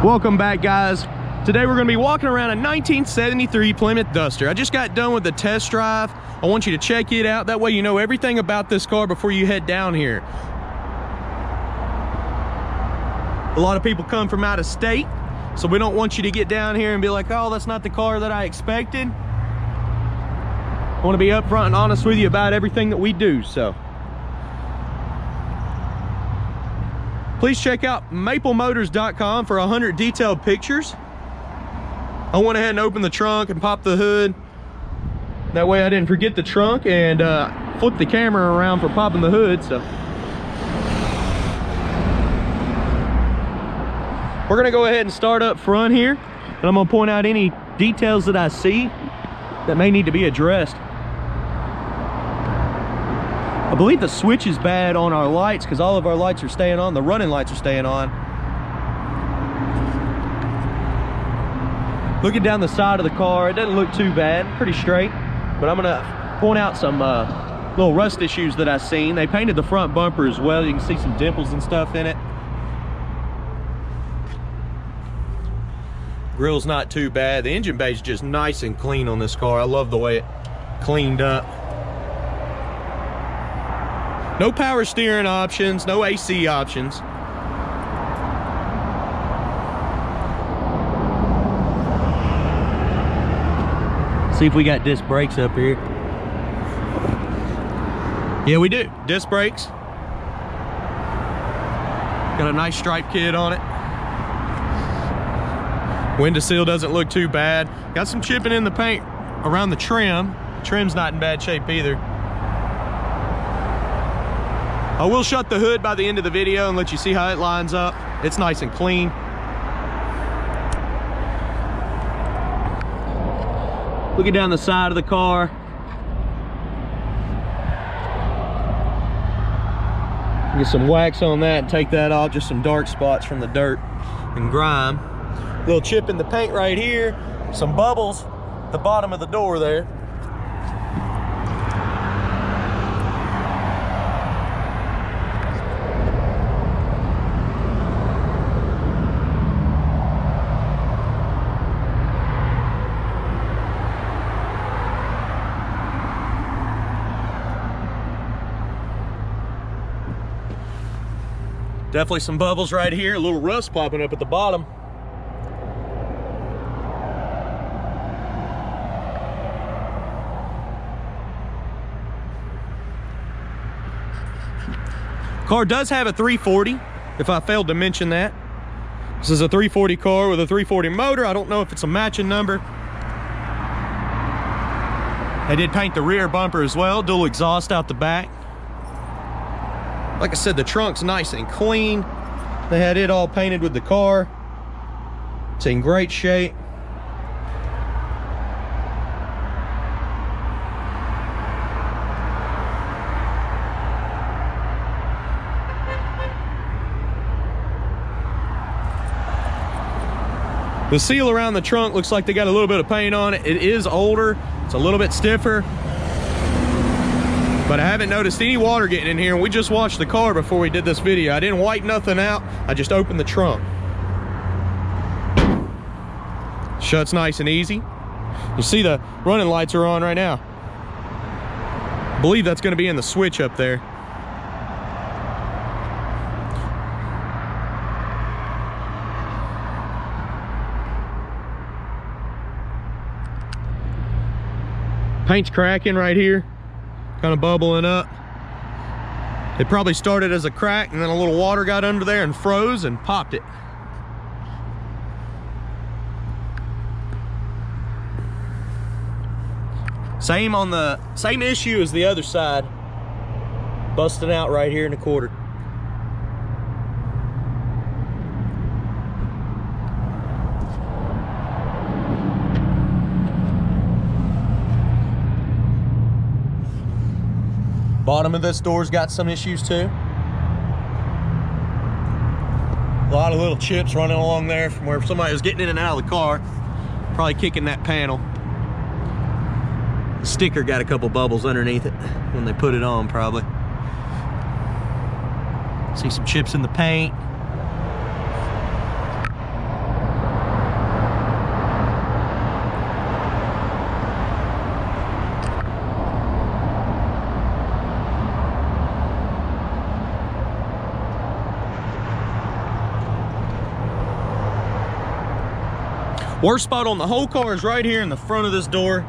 Welcome back, guys. Today we're going to be walking around a 1973 Plymouth Duster. I just got done with the test drive. I want you to check it out. That way you know everything about this car before you head down here. A lot of people come from out of state, so we don't want you to get down here and be like, oh, that's not the car that I expected. I want to be upfront and honest with you about everything that we do, so. Please check out MapleMotors.com for 100 detailed pictures. I went ahead and opened the trunk and popped the hood. That way I didn't forget the trunk, and flipped the camera around for popping the hood, so. We're gonna go ahead and start up front here, and I'm gonna point out any details that I see that may need to be addressed. I believe the switch is bad on our lights because all of our lights are staying on. The running lights are staying on. Looking down the side of the car, it doesn't look too bad, pretty straight. But I'm gonna point out some little rust issues that I've seen. They painted the front bumper as well. You can see some dimples and stuff in it. Grill's not too bad. The engine bay is just nice and clean on this car. I love the way it cleaned up. No power steering options, no AC options. See if we got disc brakes up here. Yeah, we do. Disc brakes. Got a nice stripe kit on it. Window seal doesn't look too bad. Got some chipping in the paint around the trim. The trim's not in bad shape either. I will shut the hood by the end of the video and let you see how it lines up. It's nice and clean. Looking down the side of the car. Get some wax on that and take that off. Just some dark spots from the dirt and grime. Little chip in the paint right here. Some bubbles at the bottom of the door there. Definitely some bubbles right here, a little rust popping up at the bottom. Car does have a 340, if I failed to mention that. This is a 340 car with a 340 motor. I don't know if it's a matching number. They did paint the rear bumper as well, dual exhaust out the back. Like I said, the trunk's nice and clean. They had it all painted with the car. It's in great shape. The seal around the trunk looks like they got a little bit of paint on it. It is older, it's a little bit stiffer. But I haven't noticed any water getting in here, and we just washed the car before we did this video. I didn't wipe nothing out, I just opened the trunk. Shuts nice and easy. You see the running lights are on right now. I believe that's gonna be in the switch up there. Paint's cracking right here. Kind of bubbling up. It probably started as a crack and then a little water got under there and froze and popped it. Same issue as the other side. Busting out right here in the quarter. Bottom of this door's got some issues too. A lot of little chips running along there from where somebody was getting in and out of the car. Probably kicking that panel. The sticker got a couple bubbles underneath it when they put it on, probably. See some chips in the paint. Worst spot on the whole car is right here in the front of this door.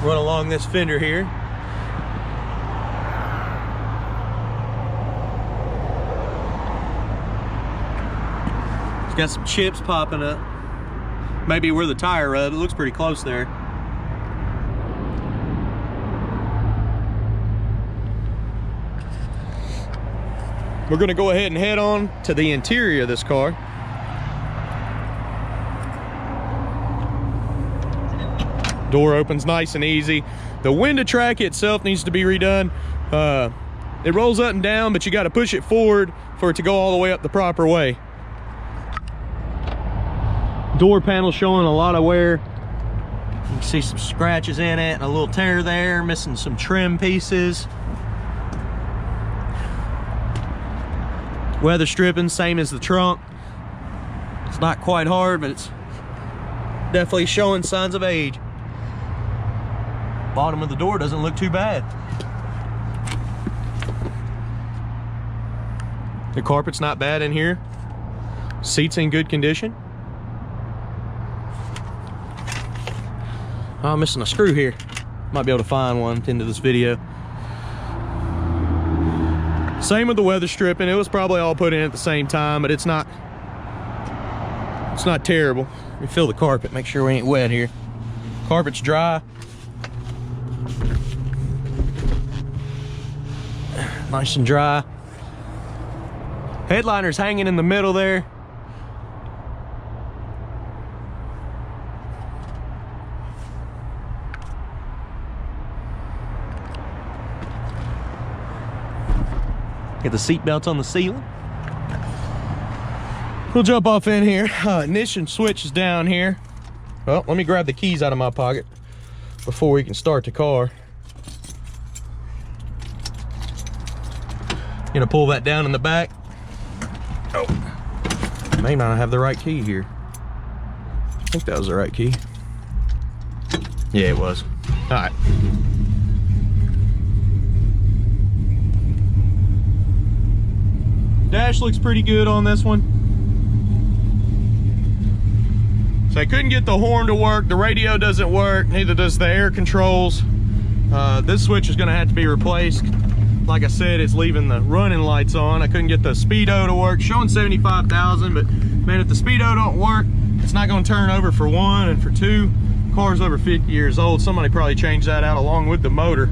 Run along this fender here. It's got some chips popping up. Maybe where the tire rubbed. It looks pretty close there. We're gonna go ahead and head on to the interior of this car. Door opens nice and easy. The window track itself needs to be redone. It rolls up and down, but you got to push it forward for it to go all the way up the proper way. Door panel showing a lot of wear. You can see some scratches in it and a little tear there, missing some trim pieces. Weather stripping, same as the trunk. It's not quite hard, but it's definitely showing signs of age. Bottom of the door doesn't look too bad. The carpet's not bad in here. Seats in good condition. Oh, I'm missing a screw here. Might be able to find one at the end of this video. Same with the weather stripping. It was probably all put in at the same time, but it's not terrible. Let me feel the carpet, make sure we ain't wet here. Carpet's dry. Nice and dry. Headliner's hanging in the middle there. Get the seat belts on the ceiling. We'll jump off in here. Ignition switch is down here. Well, let me grab the keys out of my pocket before we can start the car. Gonna pull that down in the back. Oh, may not have the right key here. I think that was the right key. Yeah, it was. All right. Dash looks pretty good on this one. So I couldn't get the horn to work. The radio doesn't work. Neither does the air controls. This switch is gonna have to be replaced. Like I said, it's leaving the running lights on. I couldn't get the speedo to work. Showing 75,000, but man, if the speedo don't work, it's not gonna turn over for one, and for two, car's over 50 years old. Somebody probably changed that out along with the motor.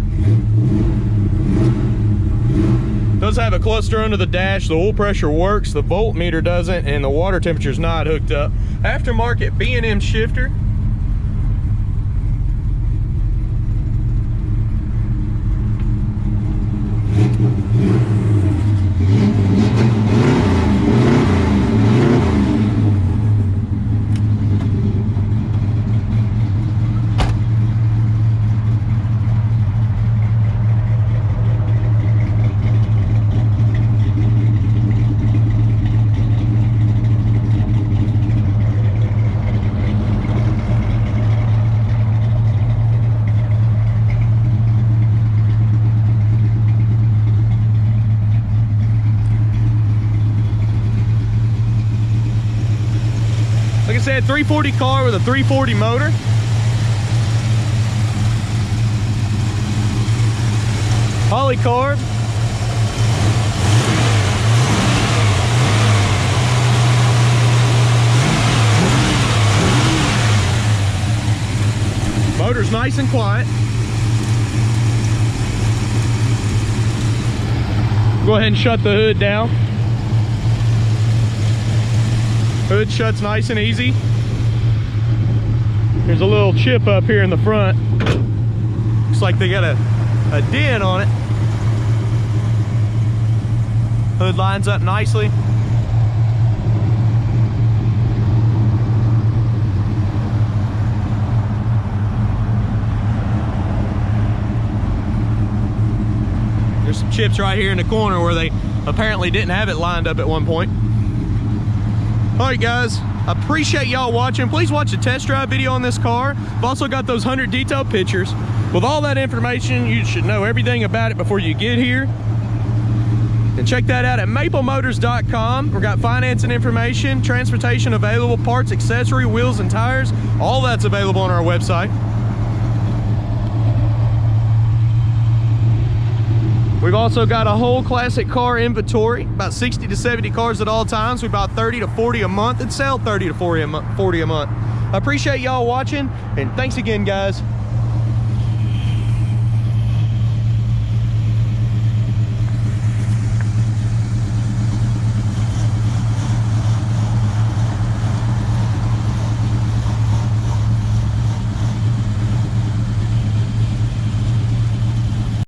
Does have a cluster under the dash. The oil pressure works, the voltmeter doesn't, and the water temperature's not hooked up. Aftermarket B&M shifter. Like I said, 340 car with a 340 motor. Polycarb. Motor's nice and quiet. Go ahead and shut the hood down. Hood shuts nice and easy. There's a little chip up here in the front. Looks like they got a dent on it. Hood lines up nicely. There's some chips right here in the corner where they apparently didn't have it lined up at one point. All right, guys, I appreciate y'all watching. Please watch the test drive video on this car. I've also got those 100 detailed pictures. With all that information, you should know everything about it before you get here. And check that out at MapleMotors.com. We've got financing information, transportation available, parts, accessory, wheels and tires. All that's available on our website. We've also got a whole classic car inventory, about 60 to 70 cars at all times. We buy 30 to 40 a month and sell 30 to 40 a month. I appreciate y'all watching, and thanks again, guys.